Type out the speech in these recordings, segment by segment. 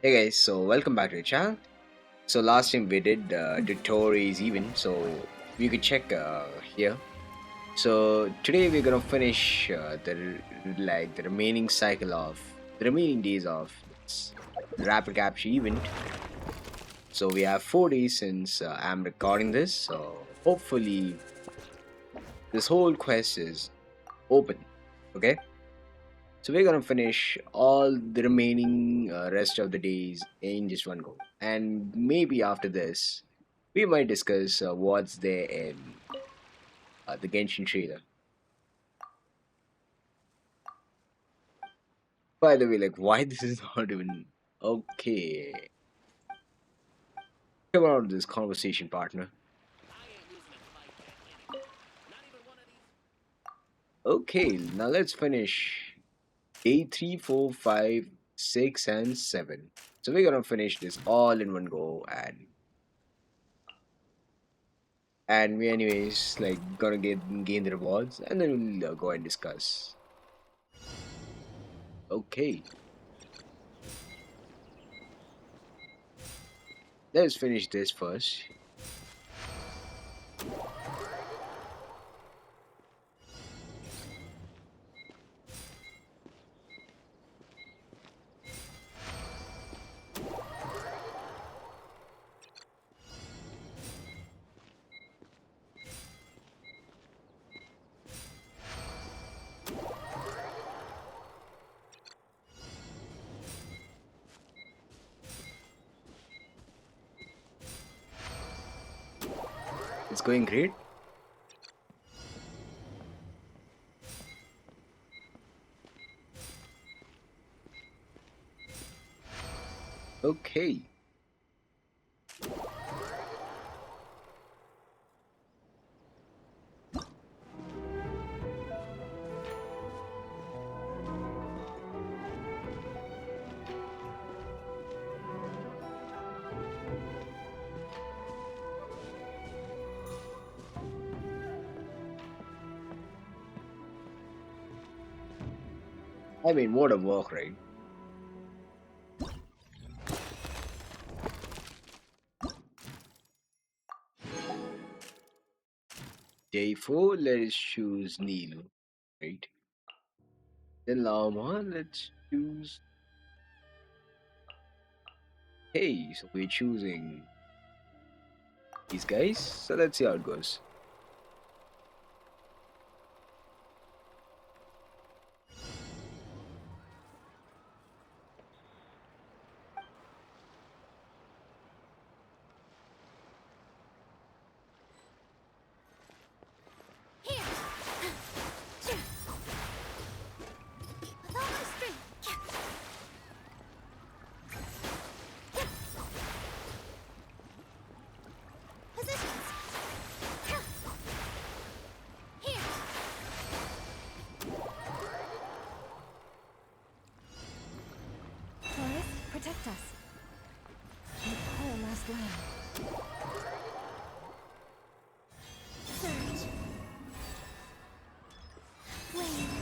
Hey guys, so welcome back to the channel. So last time we did the Tories even, so you could check here. So today we're gonna finish the remaining cycle of the remaining days of this rapid capture event. So we have 4 days since I'm recording this. So hopefully this whole quest is open. Okay. So we're gonna finish all the remaining rest of the days in just one go, and maybe after this, we might discuss what's there in the Genshin trailer. By the way, like why this is not even okay? Come on, this conversation partner. Okay, now let's finish day 3, 4, 5, 6, and 7. So we're gonna finish this all in one go, and we anyways like gonna gain the rewards and then we'll go and discuss. Okay, let's finish this first. It's going great. Okay, I mean, what a work, right? Day 4, let's choose Neil, right? Then Lama, let's choose. Hey, so we're choosing these guys. So let's see how it goes. Protect us. Make our last land. Surge. Wave.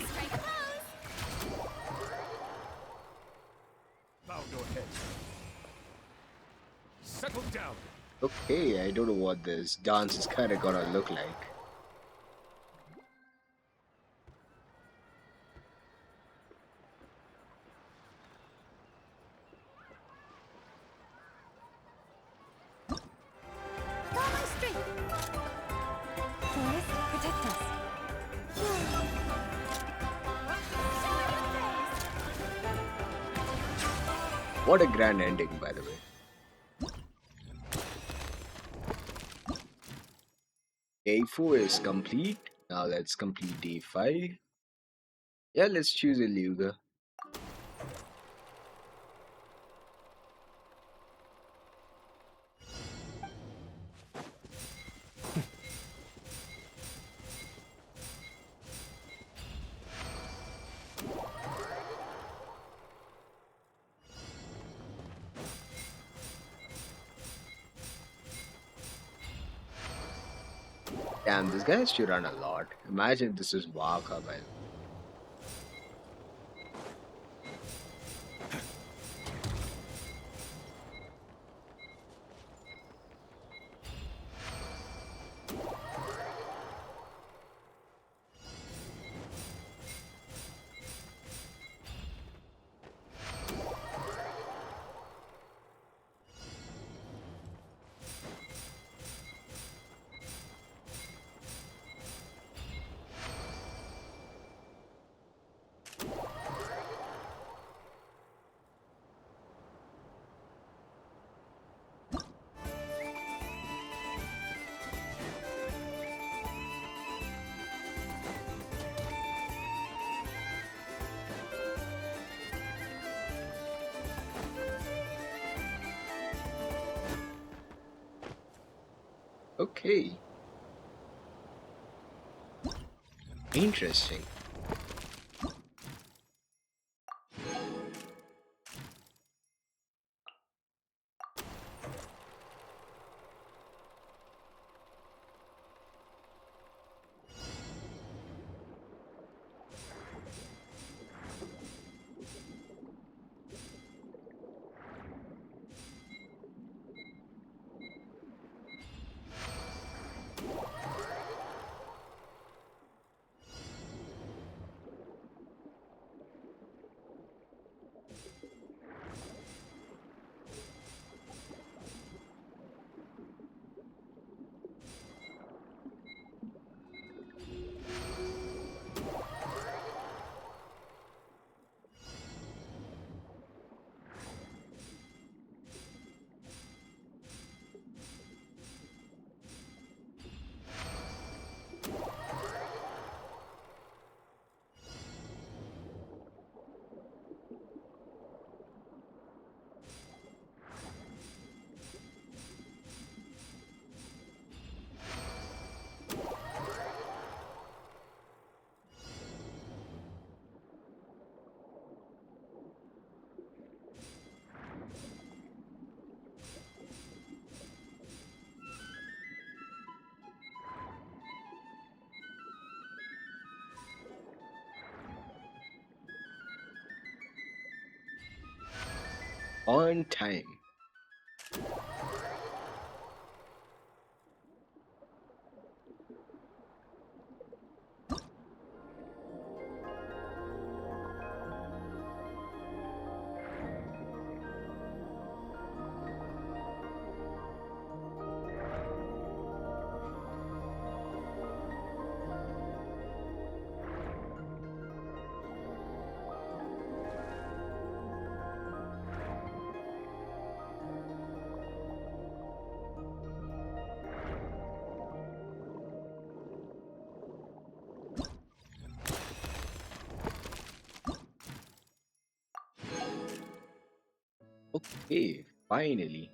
Strike pose. Bow your head. Settle down. Okay, I don't know what this dance is kind of gonna look like. With all my strength. Forest, protect us. What a grand ending, by the way. Day 4 is complete. Now let's complete day 5. Yeah, let's choose a Luga. Damn, this guy has to run a lot. Imagine this is Waka, by the way. Okay, interesting. On time. Okay, finally.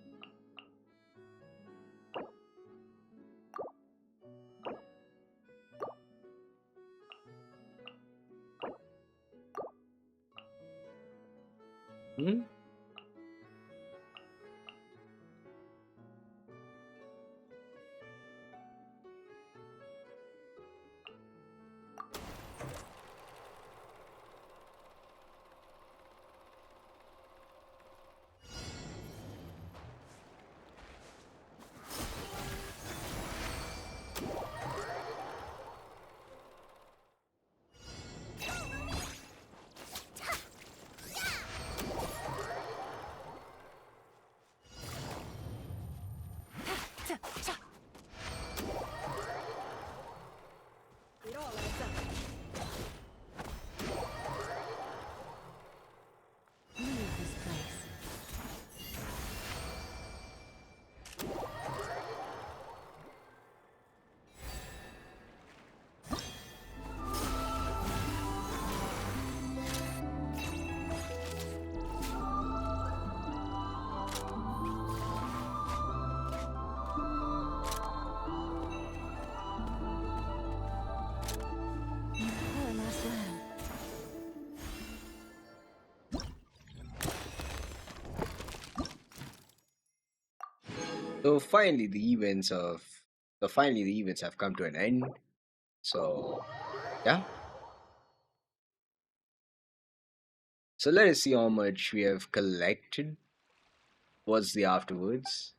Hmm? Leave this place. Purana's land. So finally, the events of So finally, the events have come to an end. So yeah. So let us see how much we have collected. What's the afterwards?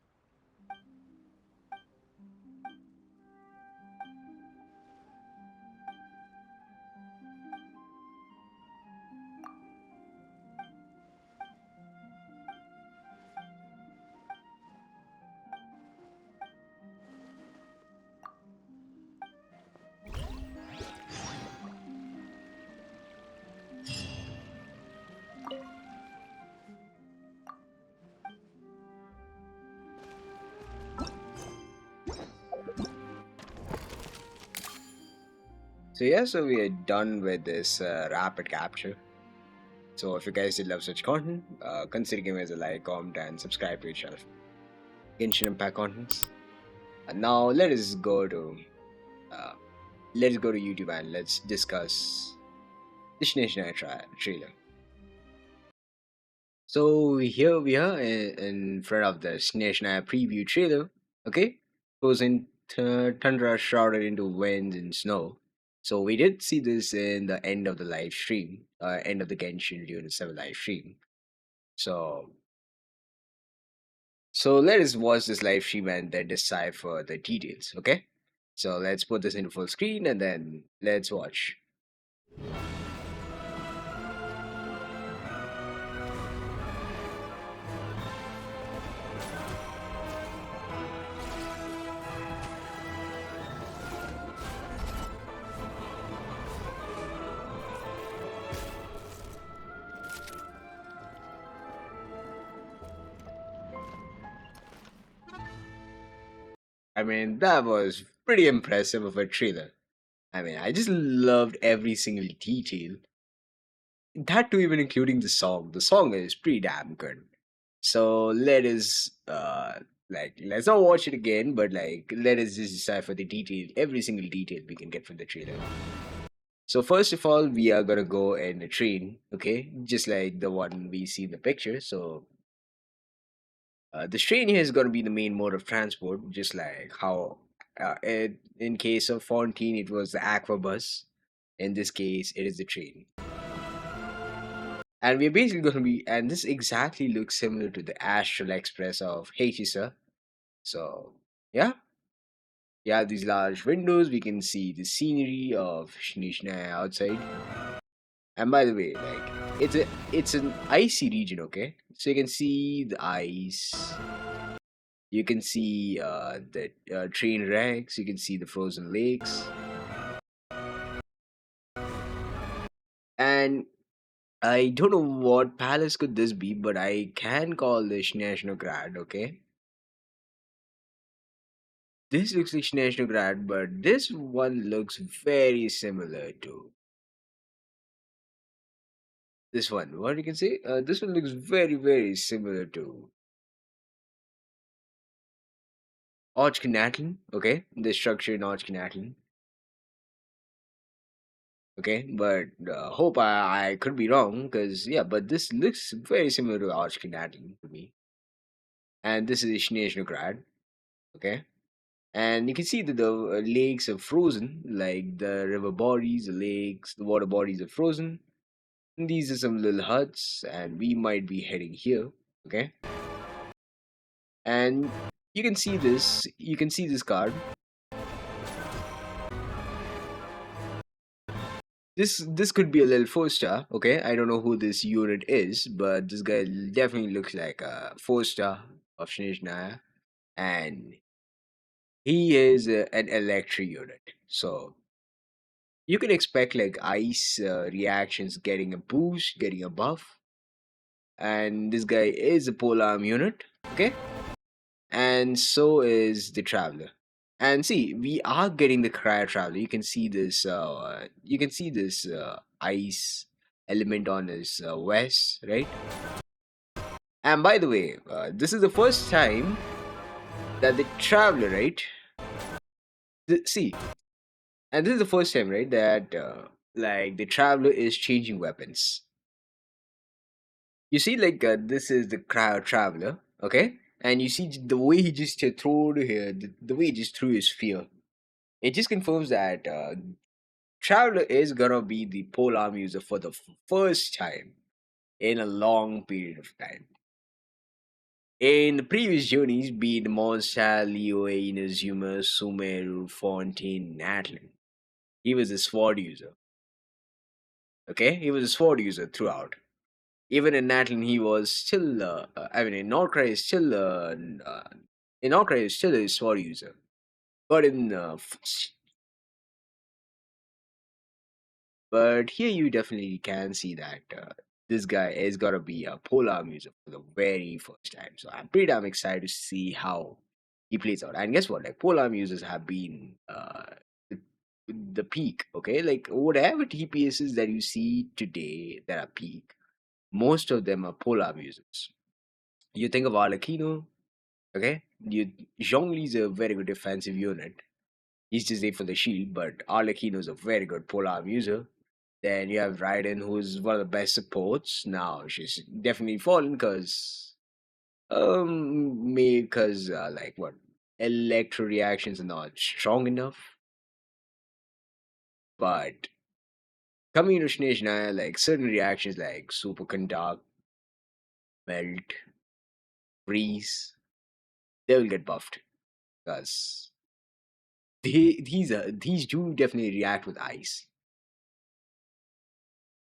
So yeah, so we are done with this rapid capture. So if you guys did love such content, consider giving us a like, comment, and subscribe to each other. Genshin Impact contents. And now uh, let's go to YouTube and let's discuss the Snezhnaya trailer. So here we are in front of the Snezhnaya preview trailer. Okay, goes in Tundra Shrouded into winds and snow. So we did see this in the end of the live stream, end of the Genshin during the 7 live stream. So let us watch this live stream and then decipher the details. Okay, so let's put this into full screen and then let's watch. I mean, that was pretty impressive of a trailer. I mean, I just loved every single detail. That too, even including the song. The song is pretty damn good. So let's not watch it again, but like let us just decipher the detail, every single detail we can get from the trailer. So first of all, we are gonna go in a train, okay, just like the one we see in the picture. So the train here is gonna be the main mode of transport, just like how in case of Fontaine it was the aqua bus. In this case, it is the train. And we're basically going to be, and this exactly looks similar to the Astral Express of Heisisa. So, yeah, yeah, these large windows, we can see the scenery of Snezhnaya outside. And by the way, like, it's an icy region, okay? So you can see the ice, you can see the train wrecks, you can see the frozen lakes. And I don't know what palace could this be, but I can call this Snezhnograd, okay? This looks like Snezhnograd, but this one looks very similar to this one. What you can say? This one looks very similar to Ochkanatlin, okay? The structure in Ochkanatlin, okay? But hope I could be wrong, because yeah, but this looks very similar to Ochkanatlin to me. And this is Snezhnograd, okay? And you can see that the lakes are frozen, like the river bodies, the lakes, the water bodies are frozen. And these are some little huts, and we might be heading here. Okay, and you can see this. You can see this card. This could be a little 4 star. Okay, I don't know who this unit is, but this guy definitely looks like a 4 star of Snezhnaya, and he is an electric unit. So you can expect like ice reactions getting a boost, getting a buff. And this guy is a pole arm unit, okay? And so is the traveler. And see, we are getting the cryo traveler. You can see this. You can see this ice element on his vest, right? And by the way, this is the first time that the traveler, right? See, and this is the first time, right, that like the traveler is changing weapons. You see, like this is the cryo traveler, okay? And you see the way he just threw here, the way he just threw his spear. It just confirms that Traveler is gonna be the polearm user for the first time in a long period of time. In the previous journeys, be it Mondstadt, Liyue, Inazuma, Sumeru, Fontaine, Natlan, he was a sword user. Okay, he was a sword user throughout. Even in Natlan, he was still. I mean, in Nod-Krai is still. In Nod-Krai is still a sword user, but but here you definitely can see that this guy is gonna be a polar music for the very first time. So I'm pretty damn excited to see how he plays out. And guess what? Like polar users have been the, the peak. Okay, like whatever TPSs that you see today that are peak, most of them are polar users. You think of Arlecchino, okay? Zhongli's a very good defensive unit. He's just there for the shield, but Arlecchino's a very good polearm user. Then you have Raiden, who's one of the best supports. Now she's definitely fallen because maybe because like what electro reactions are not strong enough. But coming to Snezhnaya, like certain reactions like superconduct, melt, freeze, they will get buffed because these do definitely react with ice.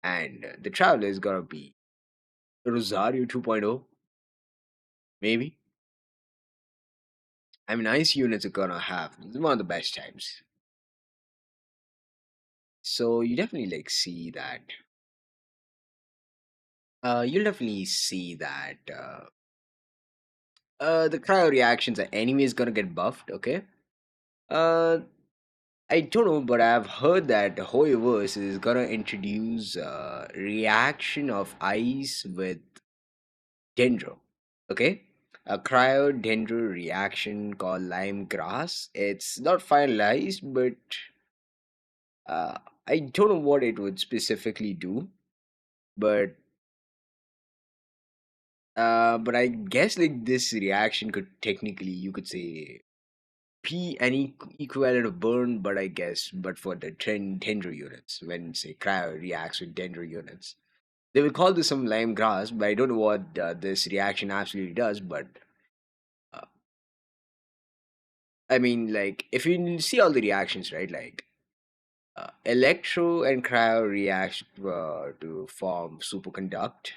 And the traveler is gonna be Rosario 2.0, maybe. I mean, ice units are gonna have one of the best times. So you definitely like see that. You'll definitely see that the cryo reactions are anyways gonna get buffed. Okay. Uh, I don't know, but I've heard that Hoyoverse is gonna introduce reaction of ice with dendro. Okay. A cryo dendro reaction called lime grass. It's not finalized, but uh, I don't know what it would specifically do. But but I guess like this reaction could technically you could say P an equivalent of burn, but I guess but for the dendro units when say cryo reacts with dendro units. They will call this some lime grass, but I don't know what this reaction absolutely does. But uh, I mean, like if you see all the reactions, right? Like electro and cryo react to form superconduct.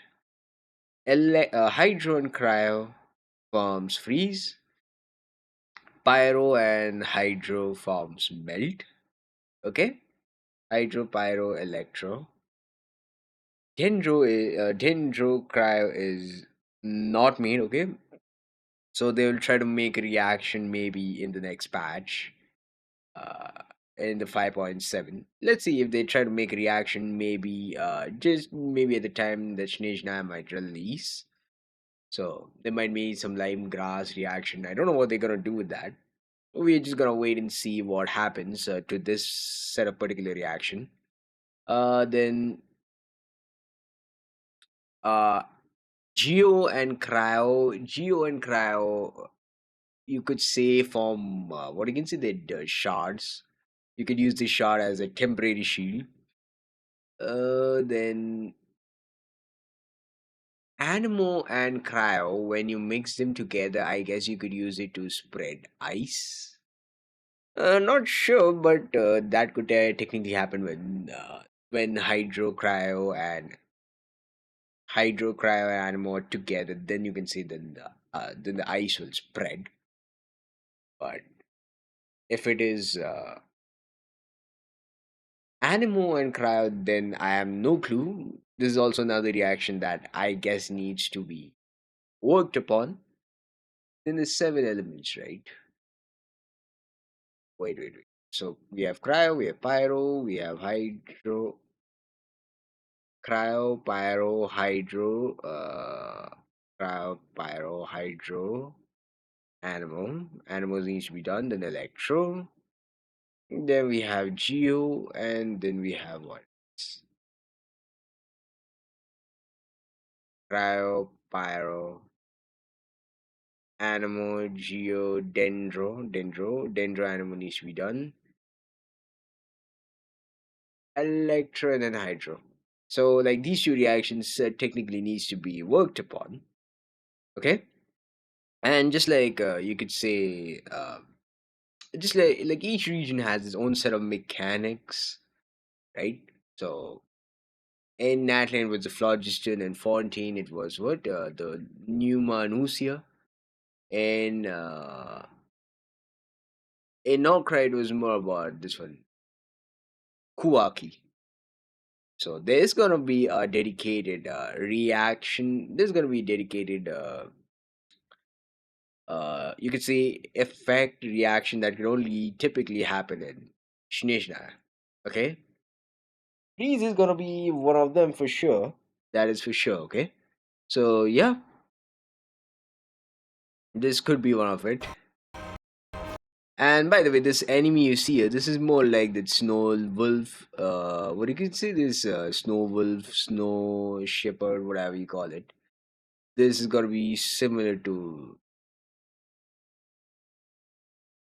Hydro and cryo forms freeze. Pyro and hydro forms melt. Okay, hydro, pyro, electro. Dendro cryo is not made. Okay, so they will try to make a reaction maybe in the next patch. Uh, in the 5.7. Let's see if they try to make a reaction maybe just maybe at the time that Snezhnaya might release. So they might make some lime grass reaction. I don't know what they're gonna do with that. We're just gonna wait and see what happens to this set of particular reaction. Then uh, Geo and Cryo, you could say from what you can say the shards. You could use the shard as a temporary shield. Then Animo and Cryo, when you mix them together, I guess you could use it to spread ice. Not sure, but that could technically happen when hydro cryo and animo are together. Then you can say then the ice will spread. But if it is animo and cryo, then I have no clue. This is also another reaction that I guess needs to be worked upon. Then the seven elements, right? Wait. So we have cryo, we have pyro, we have hydro, cryo, pyro, hydro, cryo, pyro, hydro, animal. Animals needs to be done. Then electro. Then we have geo, and then we have what? Cryo, pyro, Animo, Geo, Dendro Animo needs to be done. Electro and then Hydro. So like these two reactions technically needs to be worked upon. Okay, and just like you could say, just like each region has its own set of mechanics, right? So in Natlan it was the Phlogiston, and Fontaine it was what the Numanusia, and in Nod-Krai it was more about this one Kuwaki. So there's gonna be a dedicated reaction. There's gonna be dedicated you could say effect reaction that can only typically happen in Snezhnaya. Okay, Freeze is gonna be one of them for sure. That is for sure. Okay, so yeah, this could be one of it. And by the way, this enemy you see here, this is more like the snow wolf. What you could say, this snow wolf, snow shepherd, whatever you call it. This is gonna be similar to,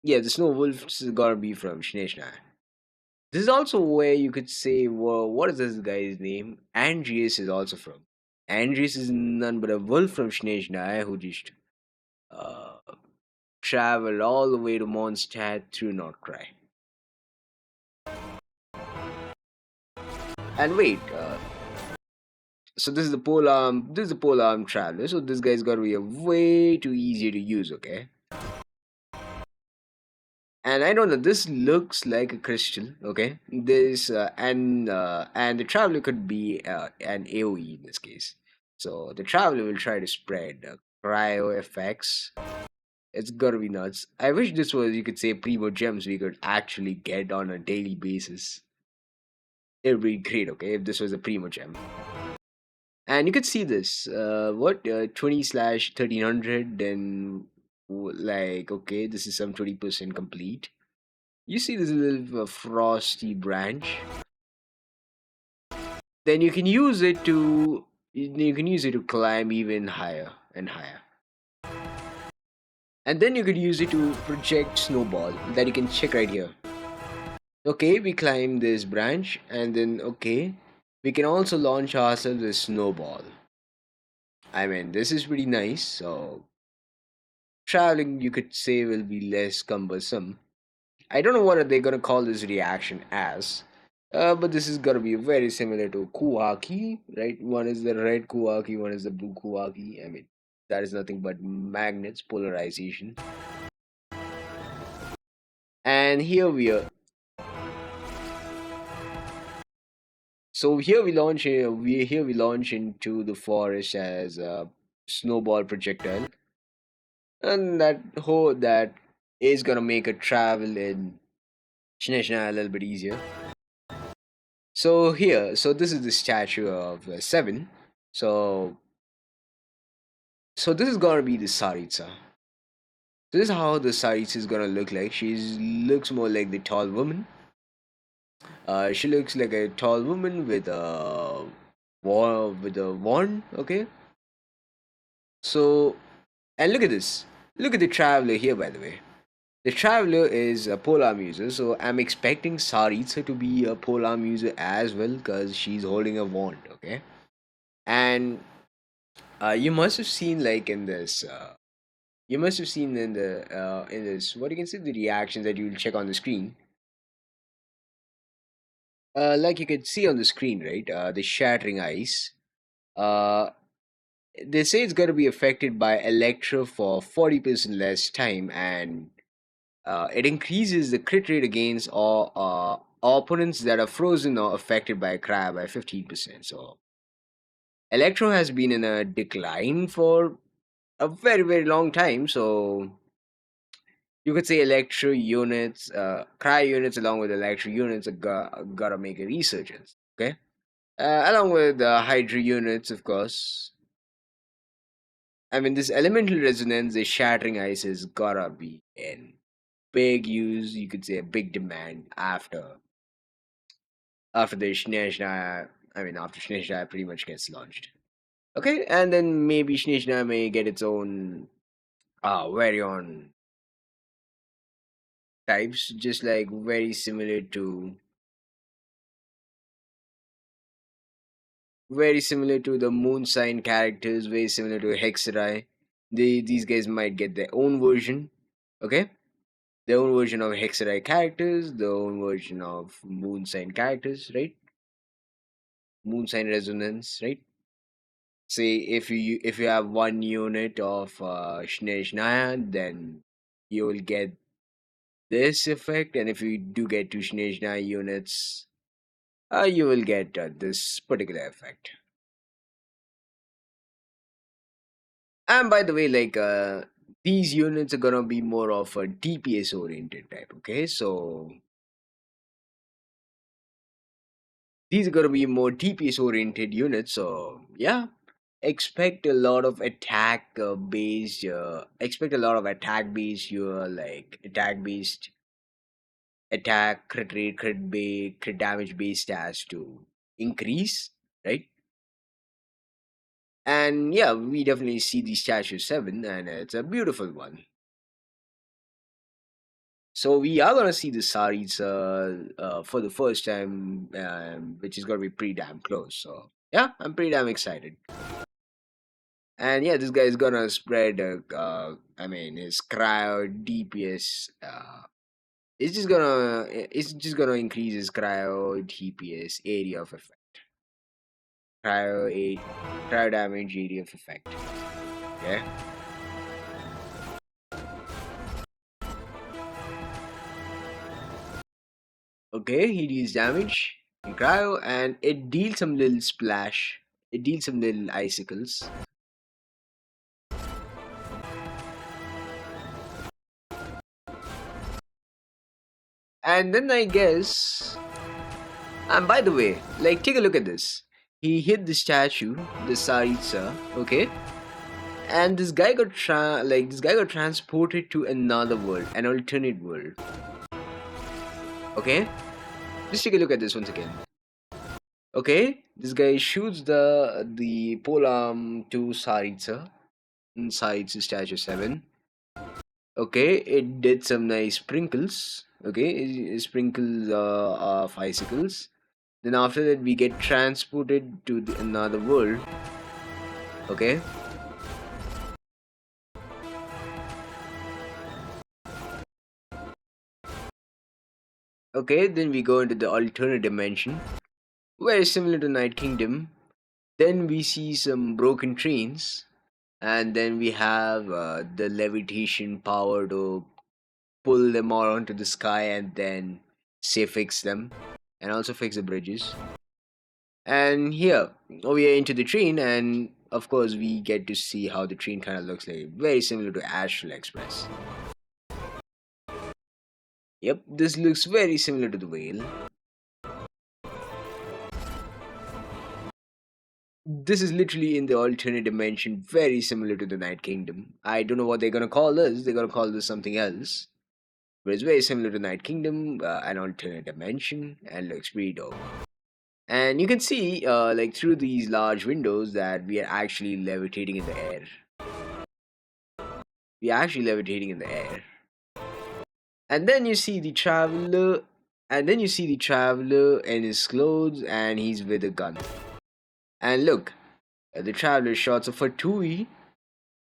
yeah, the snow wolf is gonna be from Snezhnaya. This is also where you could say, well, what is this guy's name? Andreas is also from. Andreas is none but a wolf from Snezhnaya who just uh, traveled all the way to Mondstadt through Nod-Krai. And wait, so this is the pole arm traveler. So this guy's got to be a way too easy to use. Okay, and I don't know. This looks like a crystal. Okay, this and the traveler could be an AOE in this case. So the traveler will try to spread cryo effects. It's gotta be nuts. I wish this was, you could say, Primogems we could actually get on a daily basis. It would be great. Okay, if this was a Primogem. And you could see this what 20 slash 1300, then like, okay, this is some 20% complete. You see this little frosty branch, then you can use it to climb even higher and higher, and then you could use it to project snowball that you can check right here. Okay, we climb this branch, and then okay, we can also launch ourselves a snowball. I mean, this is pretty nice. So traveling, you could say, will be less cumbersome. I don't know what are they gonna call this reaction as, but this is gonna be very similar to Kuwaki, right? One is the red Kuwaki, one is the blue Kuwaki. I mean, that is nothing but magnets, polarization. And here we are. So here we launch. We launch into the forest as a snowball projectile, and that is gonna make a travel in Snezhnaya a little bit easier. So here, so this is the statue of Seven. So this is gonna be the Tsaritsa. So this is how the Tsaritsa is gonna look like. She looks more like the tall woman. She looks like a tall woman with a wand. Okay. So, and look at this. Look at the traveler here, by the way. The traveler is a polearm user, so I'm expecting Tsaritsa to be a polearm user as well because she's holding a wand. Okay. And you must have seen like in this you must have seen in this, what you can see, the reactions that you will check on the screen, like you could see on the screen, right? The shattering ice, uh they say it's going to be affected by electro for 40% less time, and it increases the crit rate against all opponents that are frozen or affected by crab by 15%. So electro has been in a decline for a very very long time, so you could say electro units, cryo units along with electro units are gotta make a resurgence. Okay, along with hydro units, of course. I mean, this elemental resonance, the shattering ice is gotta be in big use. You could say a big demand after the Snezhnaya. I mean, after Snezhnaya pretty much gets launched. Okay, and then maybe Snezhnaya may get its own very on types, just like very similar to the moon sign characters, very similar to Hexerai. These guys might get their own version, okay? Their own version of Hexerai characters, their own version of moon sign characters, right? Moon sign resonance, right? Say if you have one unit of Snezhnaya, then you will get this effect, and if you do get two Snezhnaya units, you will get this particular effect. And by the way, like these units are gonna be more of a DPS oriented type. Okay, so these are gonna be more DPS oriented units. So yeah, expect a lot of attack based. Expect a lot of attack based. Your like attack based attack crit rate, crit damage based stats to increase, right? And yeah, we definitely see the statue 7, and it's a beautiful one. So we are gonna see the Tsaritsa for the first time, which is gonna be pretty damn close. So yeah, I'm pretty damn excited. And yeah, this guy is gonna spread. I mean, his cryo DPS. It's just gonna increase his cryo DPS area of effect. Cryo a cryo damage area of effect. Yeah. Okay, he deals damage in cryo, and it deals some little splash. It deals some little icicles. And then I guess, and by the way, like take a look at this. He hit the statue, the Tsaritsa, okay, and this guy got transported to another world, an alternate world, okay. Just take a look at this once again. Okay, this guy shoots the polearm to Tsaritsa, Tsaritsa statue 7. Okay, it did some nice sprinkles. Okay, it sprinkles of icicles. Then after that, we get transported to another world. Okay. Okay, then we go into the alternate dimension, very similar to Night Kingdom. Then we see some broken trains, and then we have the levitation power to pull them all onto the sky and then say fix them, and also fix the bridges. And here we are into the train, and of course we get to see how the train kind of looks like, very similar to Astral Express. Yep, this looks very similar to the whale. This is literally in the alternate dimension, very similar to the Night Kingdom. I don't know what they're gonna call this. They're gonna call this something else, but it's very similar to Night Kingdom, an alternate dimension, and looks pretty dope. And you can see, like through these large windows, that we are actually levitating in the air. We are actually levitating in the air. And then you see the traveler, in his clothes, and he's with a gun. And look, the traveler shots a Fatui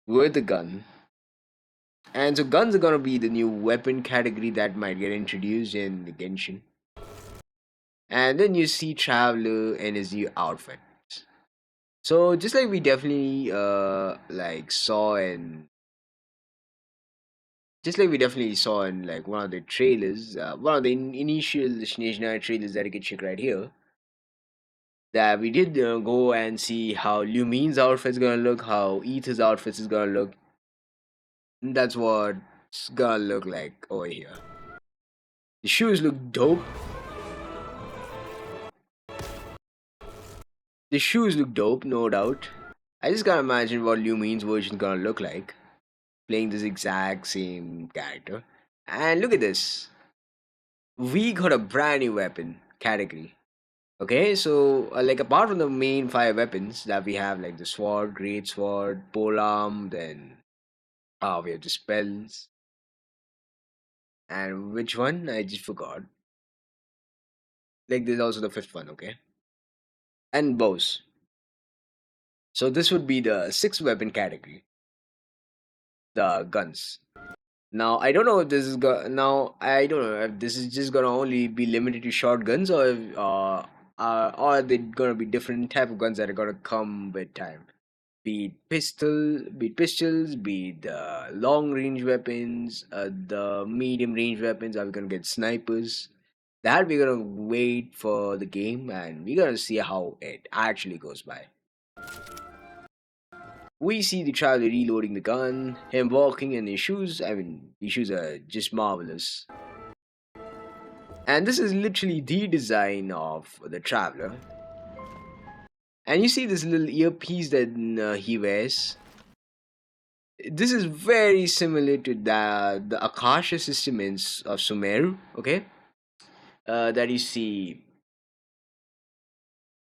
with a gun. And so guns are gonna be the new weapon category that might get introduced in the Genshin. And then you see Traveler in his new outfit. So just like we definitely saw in like one of the trailers, one of the initial Snezhnaya trailers that you can check right here, that we did go and see how Lumine's outfit's gonna look, how Ether's outfit is gonna look. And that's what it's gonna look like over here. The shoes look dope. The shoes look dope, no doubt. I just can't imagine what Lumine's version is gonna look like, playing this exact same character. And look at this. We got a brand new weapon category. Okay, so like apart from the main 5 weapons that we have, like the sword, great sword, polearm, then We have the spells. And which one? I just forgot. Like there's also the fifth one, okay? And bows. So this would be the sixth weapon category, the guns. Now I don't know if this is now I don't know if this is just gonna only be limited to shotguns or if, or are they gonna be different type of guns that are gonna come with time. Be it pistols, be it long range weapons, the medium range weapons. Are we gonna get snipers? That we're gonna wait for the game and we're gonna see how it actually goes by. We see the traveler reloading the gun, him walking in his shoes. I mean, his shoes are just marvelous. And this is literally the design of the traveler. And you see this little earpiece that he wears. This is very similar to the Akasha system of Sumeru. Okay, that you see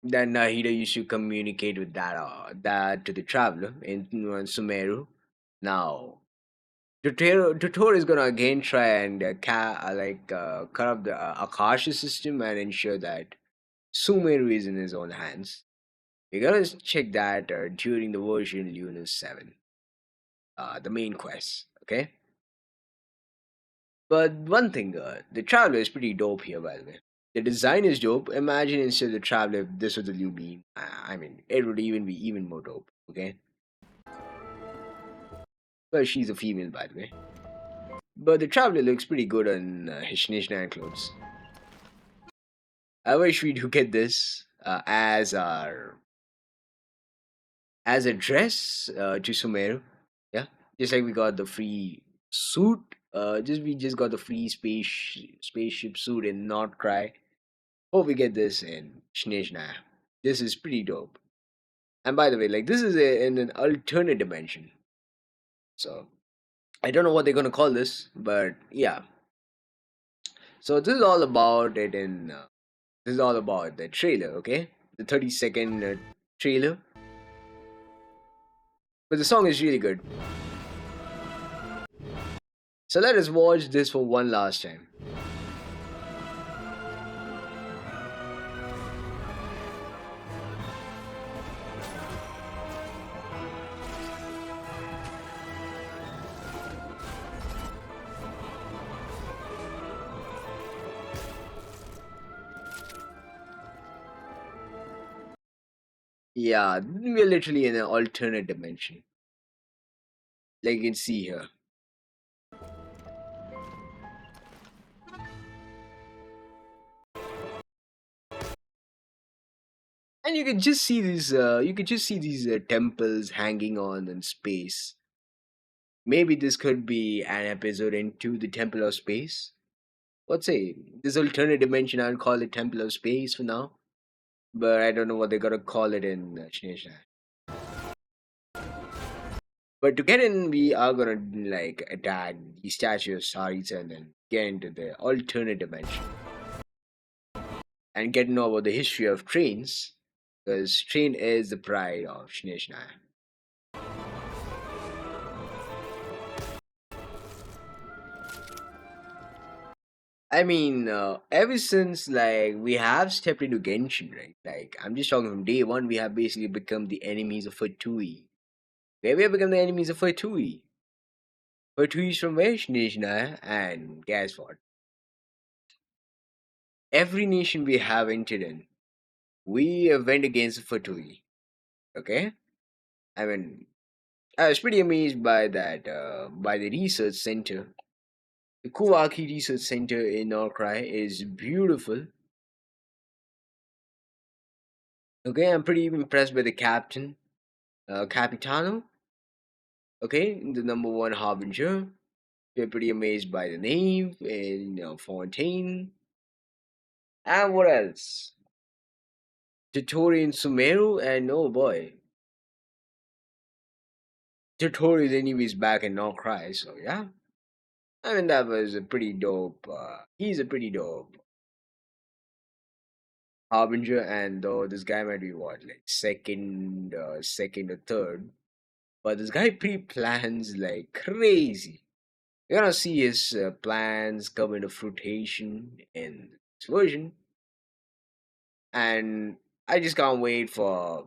that Nahida used to communicate with that to the traveler in Sumeru. Now Tutor is gonna again try and cut up the Akasha system and ensure that Sumeru is in his own hands. We're gonna check that during the version Lunar 7, the main quest. Okay, but one thing, the Traveler is pretty dope here, by the way. The design is dope. Imagine instead of the Traveler, if this was the Lumine. I mean, it would even be even more dope. Okay, but she's a female, by the way. But the Traveler looks pretty good on his Snezhnayan clothes. I wish we do get this as a dress to Sumeru. Yeah, just like we got the free suit. We just got the free spaceship suit in Nod-Krai. Hope we get this in Snezhnaya. This is pretty dope. And by the way, like this is in an alternate dimension. So I don't know what they're gonna call this, but yeah. So this is all about it in this is all about the trailer, okay? The 30-second trailer. But the song is really good. So let us watch this for one last time. Yeah, we're literally in an alternate dimension. Like you can see here. And you could just see these temples hanging on in space. Maybe this could be an episode into the Temple of Space. What say? This alternate dimension, I'll call it Temple of Space for now. But I don't know what they're gonna call it in Snezhnaya. But to get in, we are gonna like attack the statue of Tsaritsa and then get into the alternate dimension and get to know about the history of trains, because train is the pride of Snezhnaya. I mean, ever since like we have stepped into Genshin, right? Like I'm just talking from day one, we have basically become the enemies of Fatui. Where we have become the enemies of Fatui. Fatui is from where? Snezhnaya, and guess what? Every nation we have entered in, we went against Fatui. Okay, I mean, I was pretty amazed by that, by the research center. The Kuwaki Research Center in Nod-Krai is beautiful. Okay, I'm pretty impressed by the captain, Capitano. Okay, the number one harbinger. We're pretty amazed by the nave and Fontaine. And what else? Tutori and Sumeru, and oh boy, Tutori is anyways back in Nod-Krai, so yeah. I mean, that was a pretty dope. He's a pretty dope harbinger, and though this guy might be what, like second or third. but this guy pre-plans like crazy. You're gonna see his plans come into fruition in this version, and I just can't wait for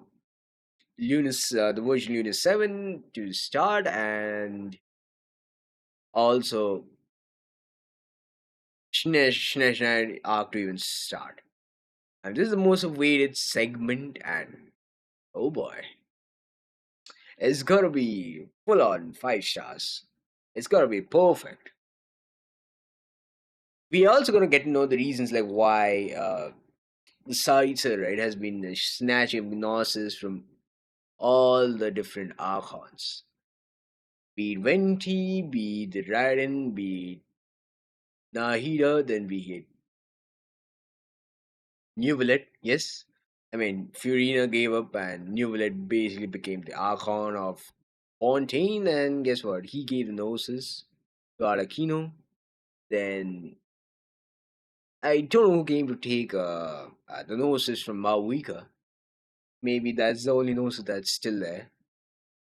the version Lunar 7 to start, and also Snezhnayan arc to even start. And this is the most awaited segment, and oh boy, it's gonna be full on 5 stars. It's gonna be perfect. We also gonna get to know the reasons like why the Tsaritsa, right, has been snatching Gnosis from all the different archons. Be it Venti, be it the Raiden, be it Nahida, then be it New Billet, yes. I mean, Furina gave up and New Billet basically became the Archon of Fontaine, and guess what? He gave the Gnosis to Arlecchino. Then I don't know who came to take the Gnosis from Mahuika. Maybe that's the only Gnosis that's still there.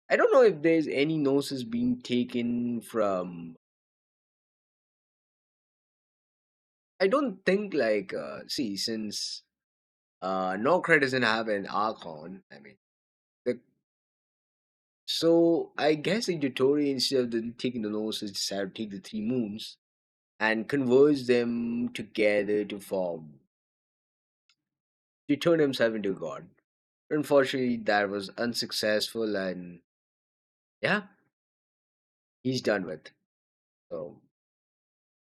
I don't know if there's any Gnosis being taken from. I don't think like see since Nod-Krai doesn't have an Archon. I mean, the so I guess the Dotori instead of taking the Gnosis decided to take the three moons and converge them together to turn himself into a god. Unfortunately, that was unsuccessful, and yeah, he's done with. So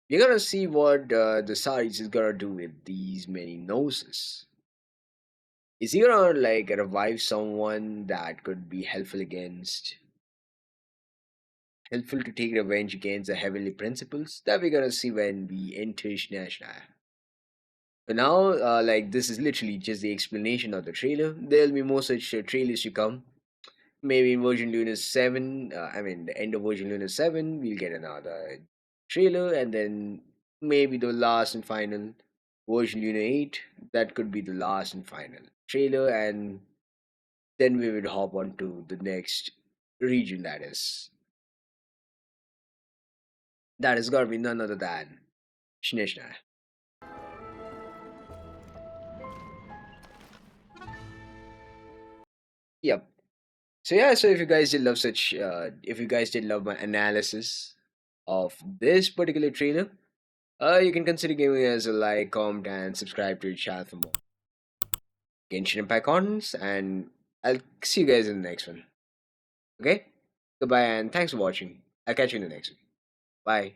we're gonna see what the Saris is gonna do with these many noses. Is he gonna like revive someone that could be helpful to take revenge against the heavenly principles? That we're gonna see when we enter Snezhnaya. For now, like this is literally just the explanation of the trailer. There'll be more such trailers to come. Maybe in version Lunar 7, I mean, the end of version Lunar 7, we'll get another trailer, and then maybe the last and final version Lunar 8, that could be the last and final trailer, and then we would hop on to the next region that is gonna be none other than Snezhnaya. Yep. So yeah, so if you guys did love my analysis of this particular trailer, you can consider giving us a like, comment, and subscribe to the channel for more Genshin Impact contents, and I'll see you guys in the next one. Okay? Goodbye, and thanks for watching. I'll catch you in the next one. Bye.